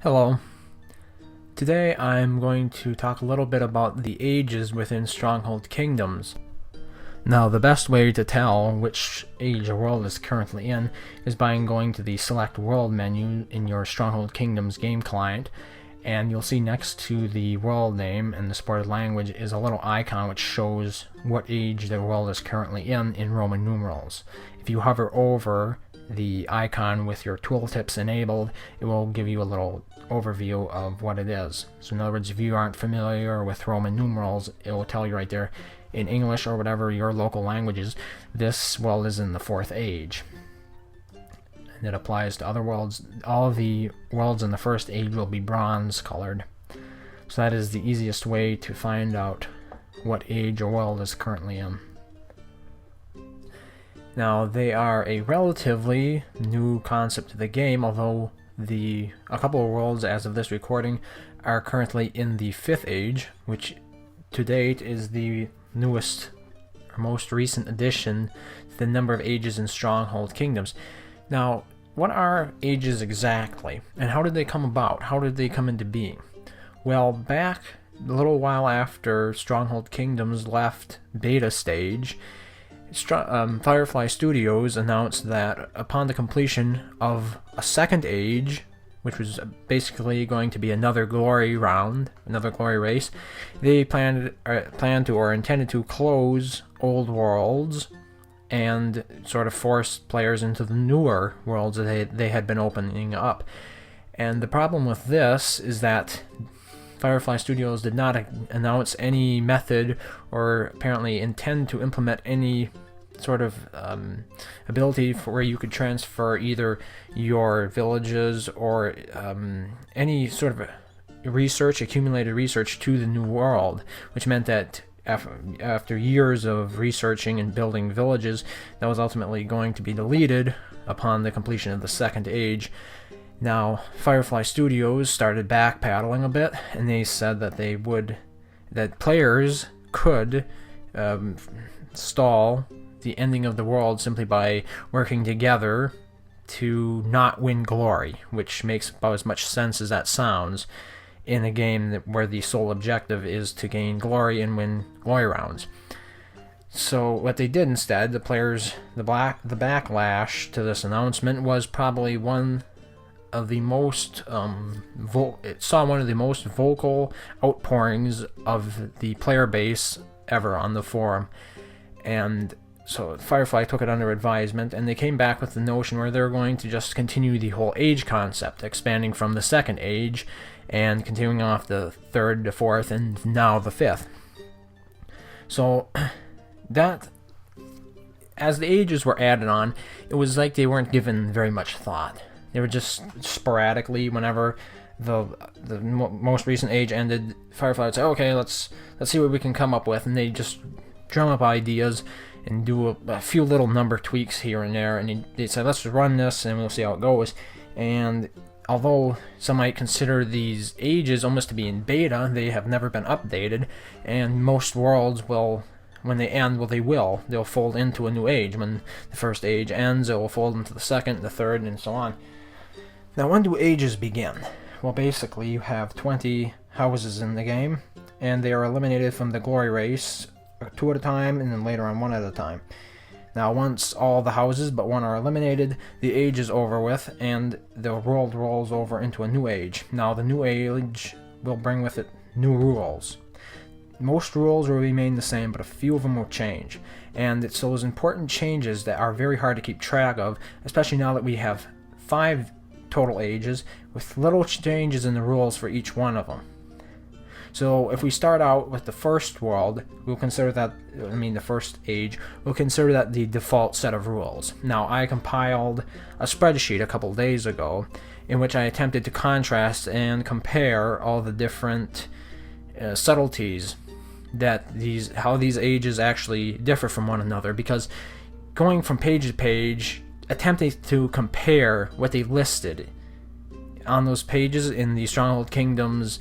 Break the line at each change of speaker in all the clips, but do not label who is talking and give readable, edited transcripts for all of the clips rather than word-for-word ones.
Hello. Today I'm going to talk a little bit about the ages within Stronghold Kingdoms. Now, the best way to tell which age a world is currently in is by going to the Select World menu in your Stronghold Kingdoms game client, and you'll see next to the world name and the supported language is a little icon which shows what age the world is currently in Roman numerals. If you hover over the icon with your tooltips enabled, it will give you a little overview of what it is. So in other words, if you aren't familiar with Roman numerals, it will tell you right there in English or whatever your local language is, this world is in the 4th age. And it applies to other worlds. All of the worlds in the 1st age will be bronze colored. So that is the easiest way to find out what age a world is currently in. Now, they are a relatively new concept to the game, although a couple of worlds as of this recording are currently in the 5th age, which to date is the newest or most recent addition to the number of ages in Stronghold Kingdoms. Now, what are ages exactly, and how did they come about? How did they come into being? Well, back a little while after Stronghold Kingdoms left beta stage, Firefly Studios announced that upon the completion of a 2nd age, which was basically going to be another glory round, another glory race, they planned to or intended to close old worlds and sort of force players into the newer worlds that they had been opening up. And the problem with this is that Firefly Studios did not announce any method or apparently intend to implement any sort of ability for where you could transfer either your villages or any sort of accumulated research to the new world, which meant that after years of researching and building villages, that was ultimately going to be deleted upon the completion of the 2nd age. Now, Firefly Studios started backpedaling a bit, and they said that players could stall the ending of the world simply by working together to not win glory, which makes about as much sense as that sounds in a game where the sole objective is to gain glory and win glory rounds. So what they did instead, the backlash to this announcement was probably one of the most it saw one of the most vocal outpourings of the player base ever on the forum. And so Firefly took it under advisement, and they came back with the notion where they're going to just continue the whole age concept, expanding from the 2nd age and continuing off the 3rd, the 4th, and now the 5th. So that, as the ages were added on, it was like they weren't given very much thought. They were just sporadically, whenever the most recent age ended, Firefly would say, okay, let's see what we can come up with, and they just drum up ideas and do a few little number tweaks here and there, and they'd say, let's run this and we'll see how it goes. And although some might consider these ages almost to be in beta, they have never been updated, and most worlds will, when they end, they'll fold into a new age. When the 1st age ends, it will fold into the 2nd, the 3rd, and so on. Now, when do ages begin? Well, basically, you have 20 houses in the game, and they are eliminated from the glory race 2 at a time, and then later on 1 at a time. Now, once all the houses but 1 are eliminated, the age is over with, and the world rolls over into a new age. Now, the new age will bring with it new rules. Most rules will remain the same, but a few of them will change. And it's those important changes that are very hard to keep track of, especially now that we have 5 total ages, with little changes in the rules for each one of them. So if we start out with the 1st world, the 1st age, we'll consider that the default set of rules. Now, I compiled a spreadsheet a couple days ago in which I attempted to contrast and compare all the different subtleties how these ages actually differ from one another, because going from page to page, attempting to compare what they listed on those pages in the Stronghold Kingdoms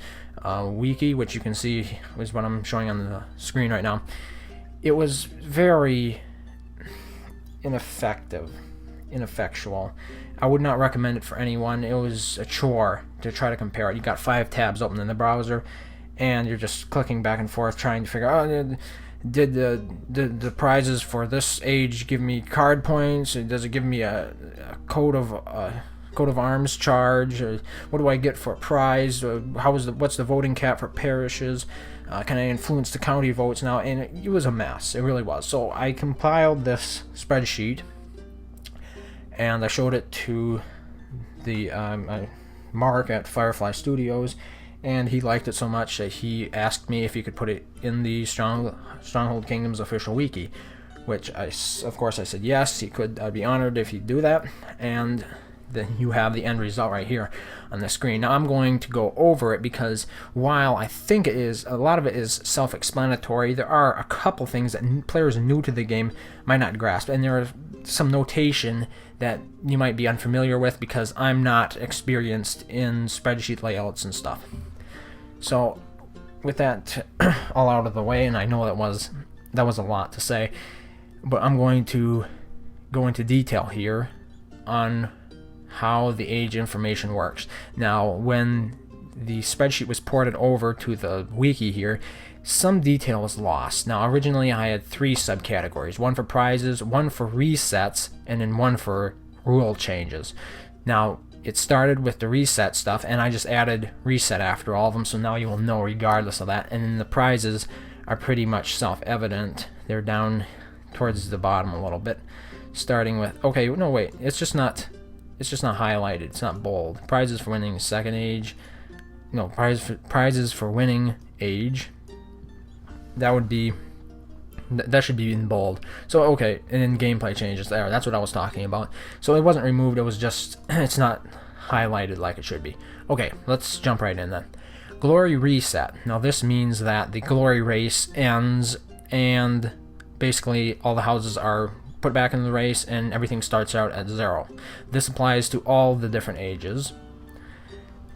wiki, which you can see is what I'm showing on the screen right now, it was very ineffectual. I would not recommend it for anyone. It was a chore to try to compare it. You got 5 tabs open in the browser, and you're just clicking back and forth trying to figure out, did the prizes for this age give me card points? Does it give me a coat of arms charge? What do I get for a prize? What's the voting cap for parishes? Can I influence the county votes now? And it was a mess. It really was. So I compiled this spreadsheet, and I showed it to the Mark at Firefly Studios, and he liked it so much that he asked me if he could put it in the Stronghold Kingdoms official wiki, which of course I said yes, he could. I'd be honored if he'd do that, and then you have the end result right here on the screen. Now I'm going to go over it because while I think a lot of it is self-explanatory, there are a couple things that players new to the game might not grasp, and there are some notation that you might be unfamiliar with because I'm not experienced in spreadsheet layouts and stuff. So with that all out of the way, and I know that was a lot to say, but I'm going to go into detail here on how the age information works. Now, when the spreadsheet was ported over to the wiki here, some detail is lost. Now, originally I had 3 subcategories, one for prizes, one for resets, and then one for rule changes. Now, it started with the reset stuff, and I just added reset after all of them, so now you will know regardless of that. And then the prizes are pretty much self-evident. They're down towards the bottom a little bit, starting with, okay, no, wait, it's just not highlighted, it's not bold. Prizes for winning second age, no, prizes for winning age, that should be in bold. So okay, and then gameplay changes there, that's what I was talking about. So it wasn't removed, it was just, it's not highlighted like it should be. Okay, let's jump right in then. Glory reset. Now this means that the glory race ends, and basically all the houses are put back in the race and everything starts out at 0. This applies to all the different ages.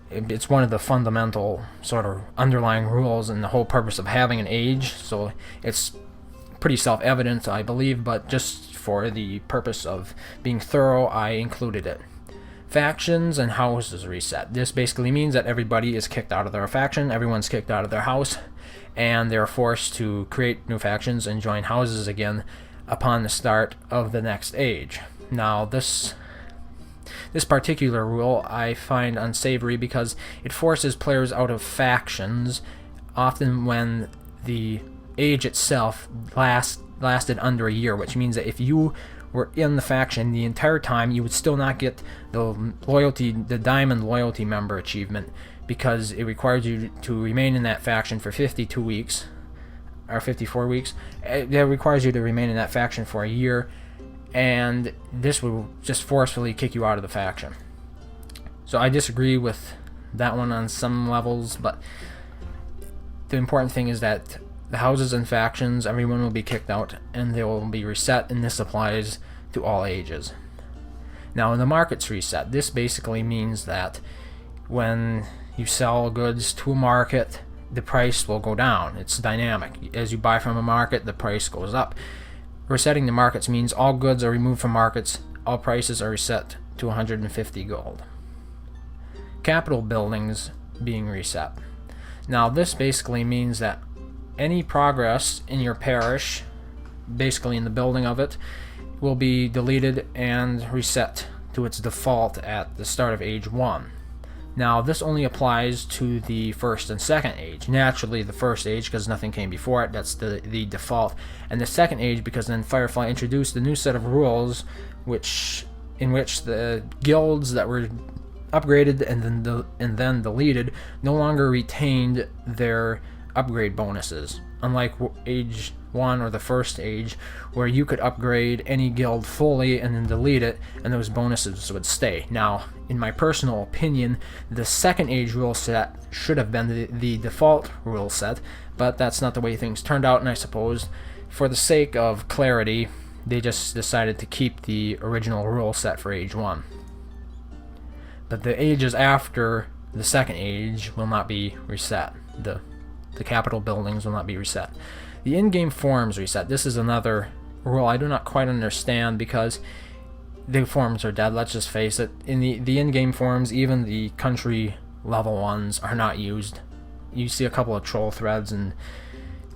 It's one of the fundamental sort of underlying rules and the whole purpose of having an age, so it's pretty self-evident, I believe, but just for the purpose of being thorough, I included it. Factions and houses reset. This basically means that everybody is kicked out of their faction, everyone's kicked out of their house, and they're forced to create new factions and join houses again upon the start of the next age. Now, this particular rule I find unsavory because it forces players out of factions, often when the age itself lasted under a year, which means that if you were in the faction the entire time, you would still not get the diamond loyalty member achievement, because it requires you to remain in that faction for 52 weeks or 54 weeks. It requires you to remain in that faction for a year, and this will just forcefully kick you out of the faction. So I disagree with that one on some levels, but the important thing is that the houses and factions, everyone will be kicked out and they will be reset, and this applies to all ages. Now, in the markets reset, this basically means that when you sell goods to a market, the price will go down. It's dynamic. As you buy from a market, the price goes up. Resetting the markets means all goods are removed from markets, all prices are reset to 150 gold. Capital buildings being reset. Now, this basically means that any progress in your parish, basically in the building of it, will be deleted and reset to its default at the start of age 1. Now, this only applies to the first and second age. Naturally, the first age, because nothing came before it, that's the default. And the second age, because then Firefly introduced a new set of rules in which the guilds that were upgraded and then deleted no longer retained their upgrade bonuses, unlike age 1 or the first age, where you could upgrade any guild fully and then delete it and those bonuses would stay. Now, in my personal opinion, the second age rule set should have been the default rule set, but that's not the way things turned out, and I suppose for the sake of clarity they just decided to keep the original rule set for age 1. But the ages after the second age will not be reset. The capital buildings will not be reset. The in-game forums reset. This is another rule I do not quite understand, because the forums are dead. Let's just face it. In the in-game forums, even the country level ones are not used. You see a couple of troll threads, and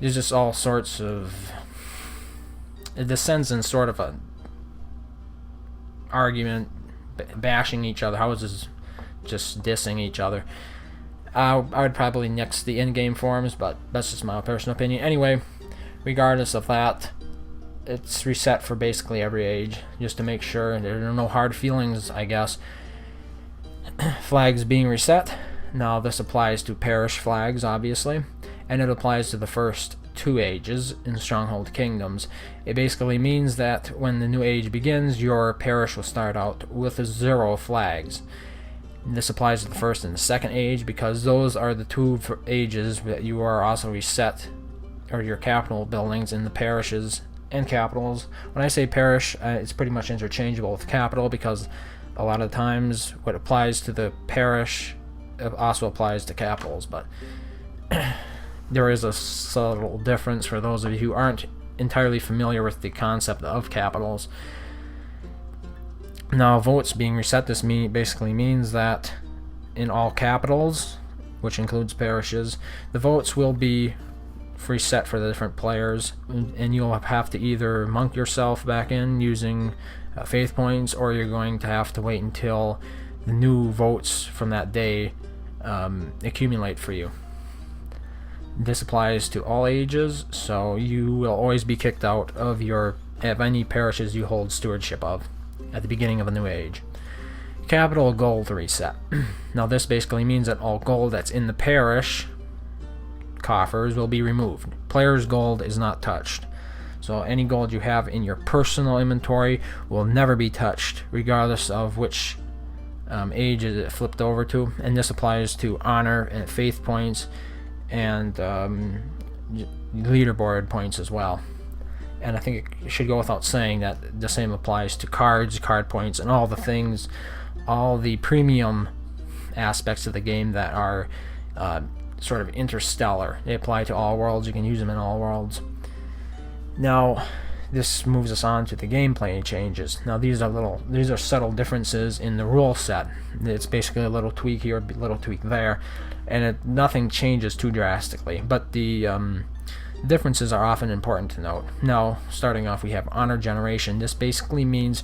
there's just all sorts of. It descends in sort of a argument, bashing each other. How is this just dissing each other? I would probably nix the in-game forums, but that's just my personal opinion. Anyway, regardless of that, it's reset for basically every age, just to make sure there are no hard feelings, I guess. Flags being reset. Now this applies to parish flags, obviously, and it applies to the first 2 ages in Stronghold Kingdoms. It basically means that when the new age begins, your parish will start out with 0 flags. This applies to the first and the second age because those are the 2 ages that you are also reset, or your capital buildings in the parishes and capitals. When I say parish, it's pretty much interchangeable with capital, because a lot of times what applies to the parish also applies to capitals, but there is a subtle difference for those of you who aren't entirely familiar with the concept of capitals. Now, votes being reset, this basically means that in all capitals, which includes parishes, the votes will be reset for the different players, and you'll have to either monk yourself back in using faith points, or you're going to have to wait until the new votes from that day accumulate for you. This applies to all ages, so you will always be kicked out of any parishes you hold stewardship of at the beginning of a new age. Capital gold reset. Now this basically means that all gold that's in the parish coffers will be removed. Player's gold is not touched. So any gold you have in your personal inventory will never be touched, regardless of which age it flipped over to. And this applies to honor and faith points and leaderboard points as well. And I think it should go without saying that the same applies to cards, card points, and all the things, all the premium aspects of the game that are sort of interstellar. They apply to all worlds. You can use them in all worlds. Now, this moves us on to the gameplay changes. Now, these are subtle differences in the rule set. It's basically a little tweak here, a little tweak there, and nothing changes too drastically. But the differences are often important to note. Now, starting off, we have honor generation. This basically means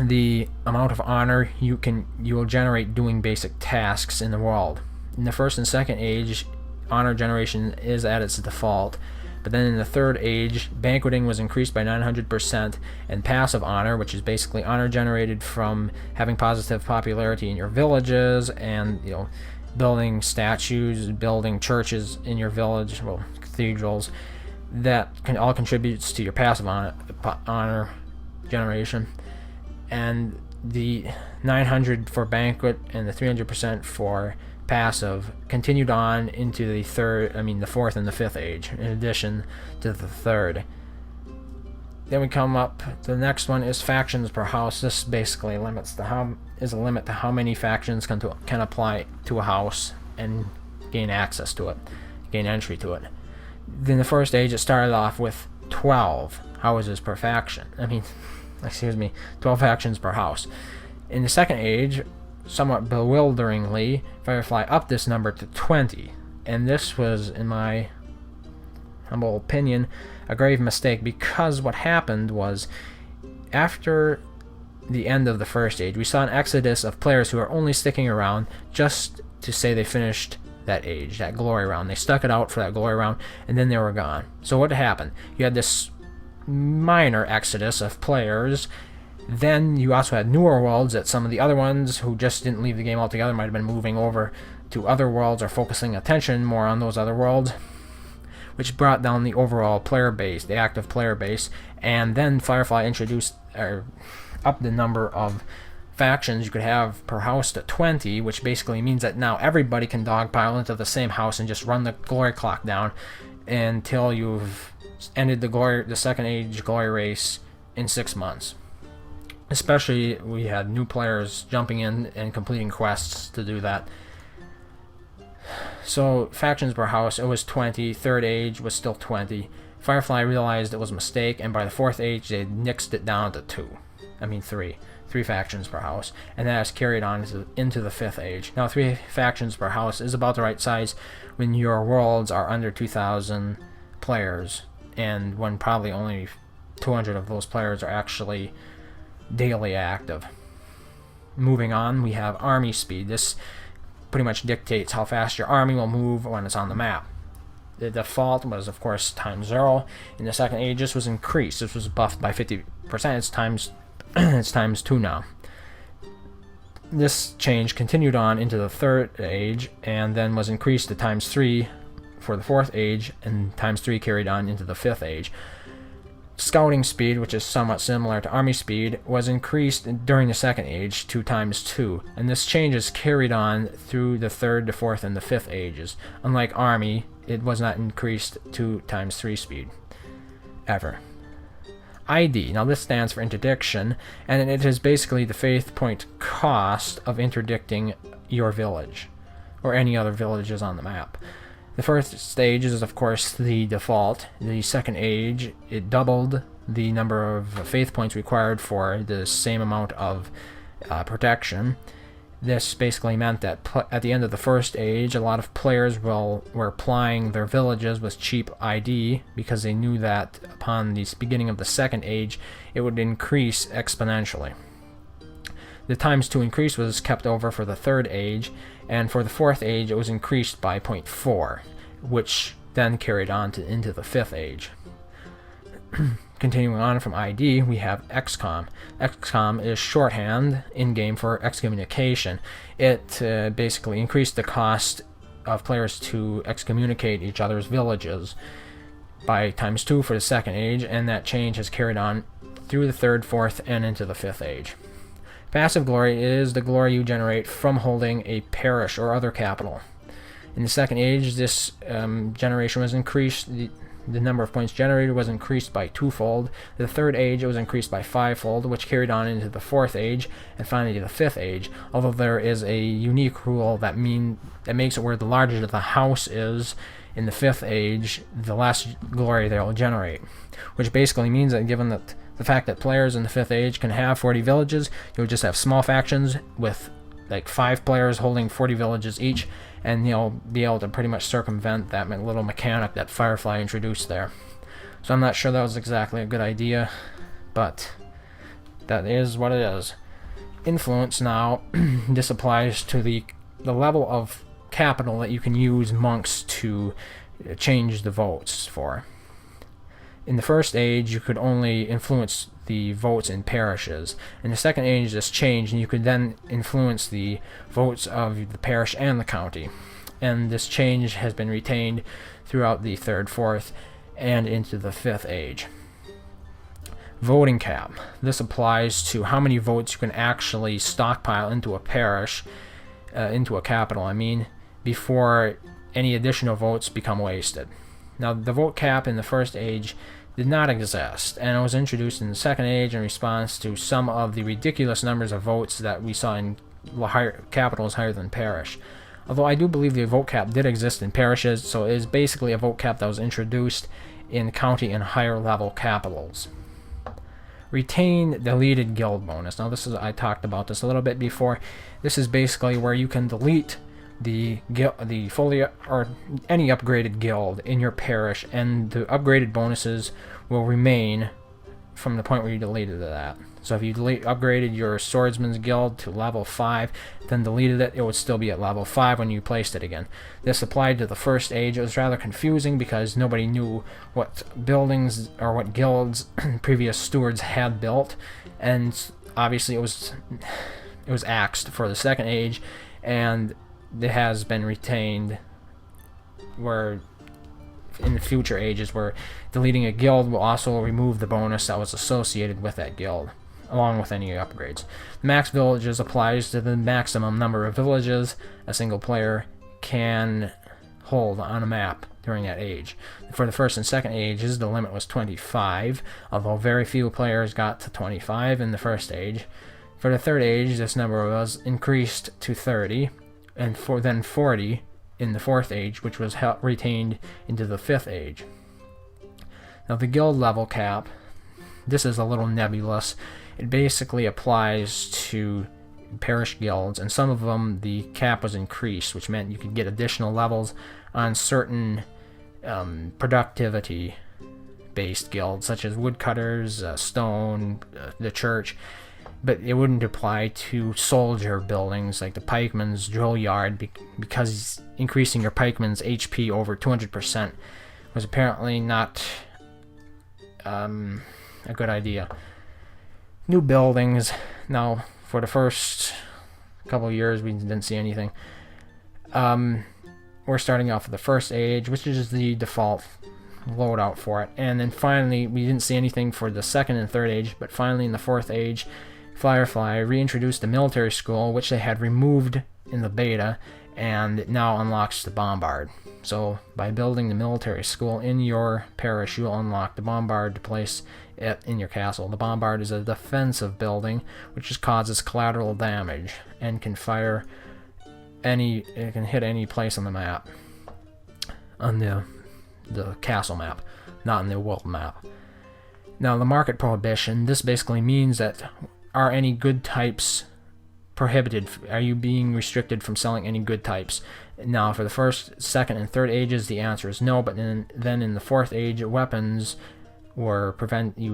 the amount of honor you will generate doing basic tasks in the world. In the first and second age, honor generation is at its default. But then in the third age, banqueting was increased by 900%, and passive honor, which is basically honor generated from having positive popularity in your villages and building statues, building churches in your village, well, cathedrals, that all contributes to your passive honor generation. And the 900 for banquet and the 300% for passive continued on into the fourth and the fifth age, in addition to the third. Then we come up, the next one is factions per house. This basically is a limit to how many factions can apply to a house and gain access to it, gain entry to it. In the first age, it started off with 12 houses per faction. 12 factions per house. In the second age, somewhat bewilderingly, Firefly upped this number to 20, and this was, in my humble opinion, a grave mistake, because what happened was, after the end of the first age, we saw an exodus of players who are only sticking around just to say they finished that age, that glory round. They stuck it out for that glory round, and then they were gone. So what happened? You had this minor exodus of players. Then you also had newer worlds that some of the other ones who just didn't leave the game altogether might have been moving over to other worlds or focusing attention more on those other worlds, which brought down the overall player base, the active player base. And then Firefly introduced up the number of factions you could have per house to 20, which basically means that now everybody can dogpile into the same house and just run the glory clock down until you've ended the second age glory race in 6 months. Especially, we had new players jumping in and completing quests to do that. So, factions per house, it was 20. Third age was still 20. Firefly realized it was a mistake, and by the fourth age, they nixed it down to 2. Three factions per house, and that is carried on into the 5th age. Now, 3 factions per house is about the right size when your worlds are under 2,000 players, and when probably only 200 of those players are actually daily active. Moving on, we have army speed. This pretty much dictates how fast your army will move when it's on the map. The default was, of course, times 0. In the 2nd age, this was increased. This was buffed by 50%. It's times 2 now. This change continued on into the 3rd age, and then was increased to times 3 for the 4th age, and times 3 carried on into the 5th age. Scouting speed, which is somewhat similar to army speed, was increased during the 2nd age to times 2, and this change is carried on through the 3rd, the 4th, and the 5th ages. Unlike army, it was not increased to times 3 speed, ever. ID, now this stands for interdiction, and it is basically the faith point cost of interdicting your village, or any other villages on the map. The first stage is, of course, the default. The 2nd age, it doubled the number of faith points required for the same amount of protection. This basically meant that at the end of the 1st age, a lot of players were plying their villages with cheap ID because they knew that upon the beginning of the 2nd age, it would increase exponentially. The times 2 increase was kept over for the 3rd age, and for the 4th age, it was increased by 0.4, which then carried on into the 5th age. Continuing on from ID, we have XCOM. XCOM is shorthand in-game for excommunication. It basically increased the cost of players to excommunicate each other's villages by times 2 for the 2nd age, and that change has carried on through the 3rd, 4th, and into the 5th age. Passive glory is the glory you generate from holding a parish or other capital. In the 2nd age, this generation was increased. The number of points generated was increased by 2-fold. The 3rd age, it was increased by 5-fold, which carried on into the 4th age, and finally to the 5th age. Although there is a unique rule that makes it where the larger the house is in the 5th age, the less glory they will generate. Which basically means that given that the fact that players in the 5th age can have 40 villages, you'll just have small factions with like 5 players holding 40 villages each, and you'll be able to pretty much circumvent that little mechanic that Firefly introduced there. So I'm not sure that was exactly a good idea, but that is what it is. Influence now, this applies to the level of capital that you can use monks to change the votes for. In the 1st age, you could only influence the votes in parishes. In the 2nd age, this changed, and you could then influence the votes of the parish and the county. And this change has been retained throughout the 3rd, 4th, and into the 5th age. Voting cap. This applies to how many votes you can actually stockpile into a parish, into a capital, before any additional votes become wasted. Now, the vote cap in the 1st age did not exist, and it was introduced in the 2nd age in response to some of the ridiculous numbers of votes that we saw in capitals higher than parish. Although I do believe the vote cap did exist in parishes, so it is basically a vote cap that was introduced in county and higher level capitals. Retain deleted guild bonus. Now I talked about this a little bit before. This is basically where you can delete the fully or any upgraded guild in your parish, and the upgraded bonuses will remain from the point where you deleted that. So if you upgraded your swordsman's guild to level 5, then deleted it, it would still be at level 5 when you placed it again. This applied to the 1st age. It was rather confusing because nobody knew what buildings or what guilds previous stewards had built, and obviously it was axed for the 2nd age, and it has been retained where in the future ages where deleting a guild will also remove the bonus that was associated with that guild, along with any upgrades. Max villages applies to the maximum number of villages a single player can hold on a map during that age. For the 1st and 2nd ages, the limit was 25, although very few players got to 25 in the 1st age. For the 3rd age, this number was increased to 30, and then 40 in the 4th age, which was retained into the 5th age. Now the guild level cap, this is a little nebulous. It basically applies to parish guilds, and some of them the cap was increased, which meant you could get additional levels on certain productivity based guilds, such as woodcutters, stone, the church, but it wouldn't apply to soldier buildings like the pikeman's drill yard, because increasing your pikeman's HP over 200% was apparently not a good idea. New buildings. Now, for the first couple of years, we didn't see anything. We're starting off with the first age, which is the default loadout for it. And then finally, we didn't see anything for the second and third age, but finally in the fourth age, Firefly reintroduced the military school, which they had removed in the beta, and it now unlocks the Bombard. So by building the military school in your parish, you'll unlock the Bombard to place it in your castle. The Bombard is a defensive building, which just causes collateral damage and can fire it can hit any place on the map, on the castle map, not on the world map. Now, the market prohibition, this basically means that are any good types prohibited? Are you being restricted from selling any good types? Now, for the first, second, and third ages, the answer is no, but then in the fourth age, weapons you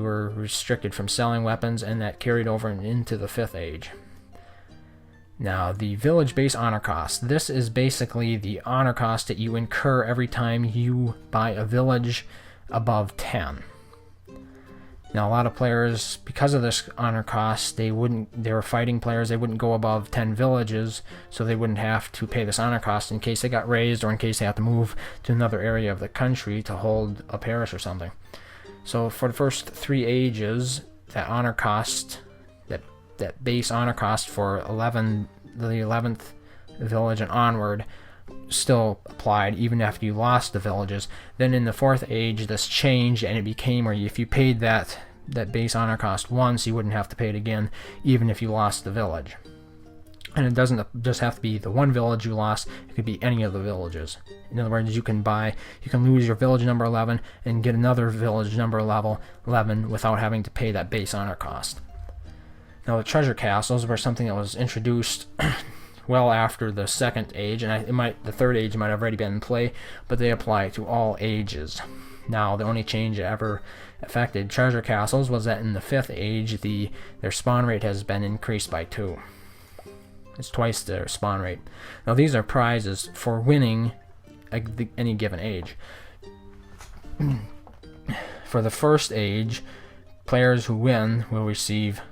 were restricted from selling weapons, and that carried over into the fifth age. Now, the village base honor cost. This is basically the honor cost that you incur every time you buy a village above 10. Now, a lot of players, because of this honor cost, they were fighting players, they wouldn't go above 10 villages, so they wouldn't have to pay this honor cost in case they got raised or in case they had to move to another area of the country to hold a parish or something. So for the first 3 ages, that honor cost, that base honor cost for the 11th village and onward still applied even after you lost the villages. Then in the fourth age, this changed, and it became where if you paid that base honor cost once, you wouldn't have to pay it again even if you lost the village. And it doesn't just have to be the one village you lost, it could be any of the villages. In other words, you can lose your village number 11 and get another village number 11 without having to pay that base honor cost. Now, the treasure castles were something that was introduced well after the second age, and the third age might have already been in play, but they apply to all ages. Now, the only change that ever affected treasure castles was that in the fifth age, their spawn rate has been increased by 2. It's twice their spawn rate. Now, these are prizes for winning any given age. For the first age, players who win will receive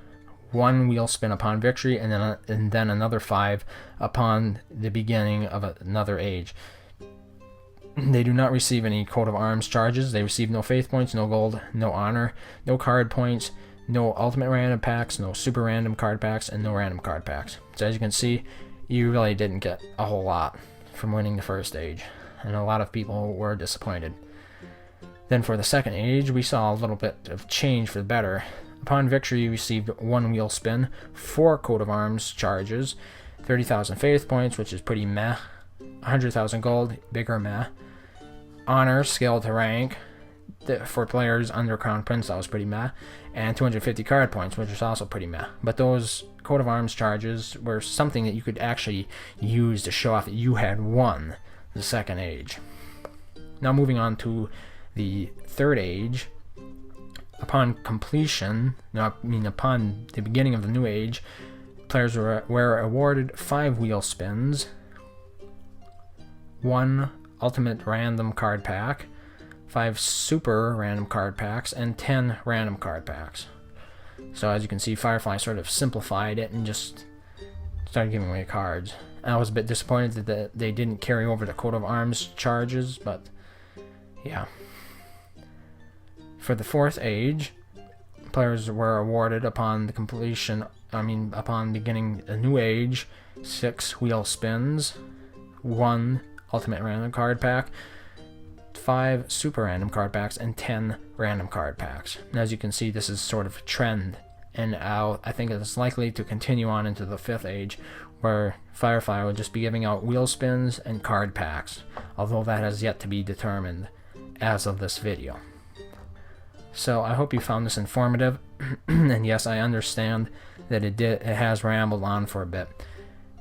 1 wheel spin upon victory, and then another 5 upon the beginning of another age. They do not receive any coat of arms charges. They receive no faith points, no gold, no honor, no card points, no ultimate random packs, no super random card packs, and no random card packs. So as you can see, you really didn't get a whole lot from winning the first age, and a lot of people were disappointed. Then for the second age, we saw a little bit of change for the better. Upon victory, you received 1 wheel spin, 4 coat of arms charges, 30,000 faith points, which is pretty meh, 100,000 gold, bigger meh, honor scaled to rank for players under Crown Prince, that was pretty meh, and 250 card points, which was also pretty meh. But those coat of arms charges were something that you could actually use to show off that you had won the second age. Now moving on to the third age. Upon completion, upon the beginning of the new age, players were awarded 5 wheel spins, 1 ultimate random card pack, 5 super random card packs, and 10 random card packs. So as you can see, Firefly sort of simplified it and just started giving away cards. I was a bit disappointed that they didn't carry over the coat of arms charges, but yeah. For the fourth age, players were awarded upon beginning a new age, 6 wheel spins, 1 ultimate random card pack, 5 super random card packs, and 10 random card packs. And as you can see, this is sort of a trend, and I think it's likely to continue on into the fifth age, where Firefly will just be giving out wheel spins and card packs, although that has yet to be determined as of this video. So I hope you found this informative, and yes, I understand that it has rambled on for a bit,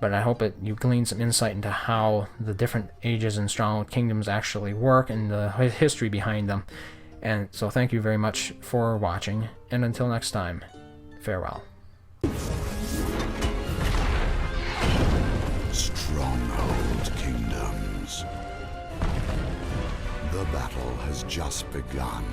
but I hope you gleaned some insight into how the different ages and Stronghold Kingdoms actually work and the history behind them. And so thank you very much for watching, and until next time, farewell.
Stronghold Kingdoms. The battle has just begun.